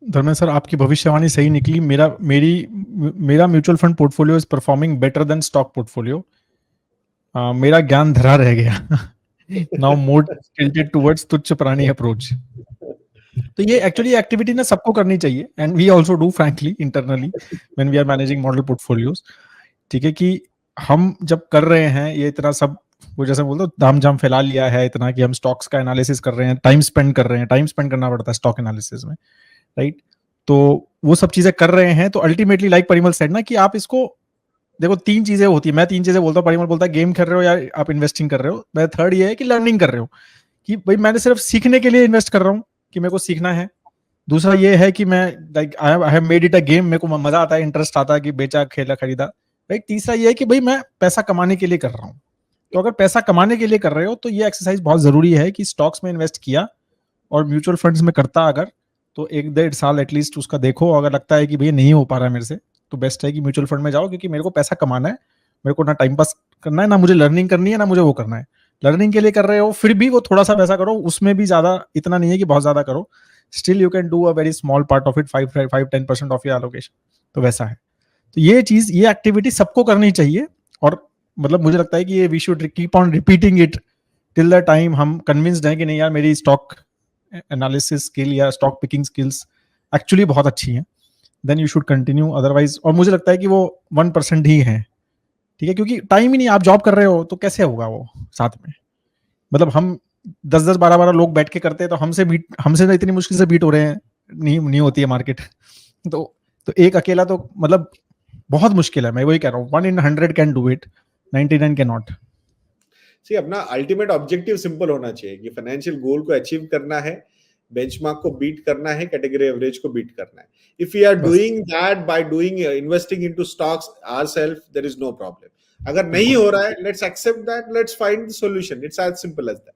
Dharmendra sir, आपकी भविष्यवाणी सही निकली। मेरा mutual fund portfolio is performing better than stock portfolio. मेरा ज्ञान धरा रह गया। नाउ मोर टिल्टेड टुवर्ड्स तुच्छ प्राणी अप्रोच। तो ये एक्चुअली एक्टिविटी ना सबको करनी चाहिए, and we also do frankly internally when we are managing model portfolios. ठीक है कि हम जब कर रहे हैं ये इतना सब, वो जैसे बोलते हो दाम जाम फैला लिया है इतना कि हम स्टॉक्स का एनालिसिस कर रहे हैं, टाइम स्पेंड कर रहे हैं, टाइम स्पेंड करना पड़ता है स्टॉक एनालिसिस में, राइट? तो वो सब चीजें कर रहे हैं, तो अल्टीमेटली लाइक परिमल सेड ना कि आप इसको देखो, तीन चीजें होती है। मैं तीन चीजें बोलता हूँ, परिमल बोलता है गेम खेल रहे हो या आप इन्वेस्टिंग कर रहे हो। मैं थर्ड ये है कि लर्निंग कर रहे हो, कि भाई मैंने सिर्फ सीखने के लिए इन्वेस्ट कर रहा हूँ कि मेरे को सीखना है। दूसरा ये है कि मैं like I have made it a game, मेरे को मजा आता है, इंटरेस्ट आता है कि बेचा खेला खरीदा, राइट? तीसरा ये है कि भाई मैं पैसा कमाने के लिए कर रहा हूँ। तो अगर पैसा कमाने के लिए कर रहे हो तो ये एक्सरसाइज बहुत जरूरी है कि स्टॉक्स में इन्वेस्ट किया और म्यूचुअल फंड्स में करता अगर, तो 1-1.5 साल एटलीस्ट उसका देखो। अगर लगता है कि भैया नहीं हो पा रहा है मेरे से, तो बेस्ट है कि म्यूचुअल फंड में जाओ, क्योंकि मेरे को पैसा कमाना है, मेरे को ना टाइम पास करना है, ना मुझे लर्निंग करनी है, ना मुझे वो करना है। लर्निंग के लिए कर रहे हो फिर भी वो थोड़ा सा पैसा करो, उसमें भी ज्यादा इतना नहीं है कि बहुत ज्यादा करो, still you can do a very small part of it, 5-10% of your allocation. तो वैसा है। तो ये चीज, ये एक्टिविटी सबको करनी चाहिए। और मतलब मुझे लगता है कि ये we should keep on repeating it till the time हम कन्विंस्ड हैं कि नहीं यार, मेरी स्टॉक एनालिसिस स्किल या स्टॉक पिकिंग स्किल्स एक्चुअली बहुत अच्छी हैं, then you should continue. Otherwise, और मुझे लगता है कि वो 1% ही है, ठीक है? क्योंकि टाइम ही नहीं, आप जॉब कर रहे हो तो कैसे होगा वो साथ में? मतलब हम 10-10, 12-12 लोग बैठ के करते हैं, तो हमसे तो इतनी मुश्किल से बीट हो रहे हैं, नहीं होती है मार्केट। तो एक अकेला तो मतलब बहुत मुश्किल है। मैं वही कह रहा हूँ, 1 in 100 can do it, 99 can not. See, अपना अल्टीमेट ऑब्जेक्टिव सिंपल होना चाहिए कि फाइनेंशियल गोल को अचीव करना है, बेंचमार्क को बीट करना है, कैटेगरी एवरेज को बीट करना है। If we are doing that by doing investing into stocks ourselves, there is no problem. अगर नहीं हो रहा है, let's accept that, let's find the solution. It's as simple as that.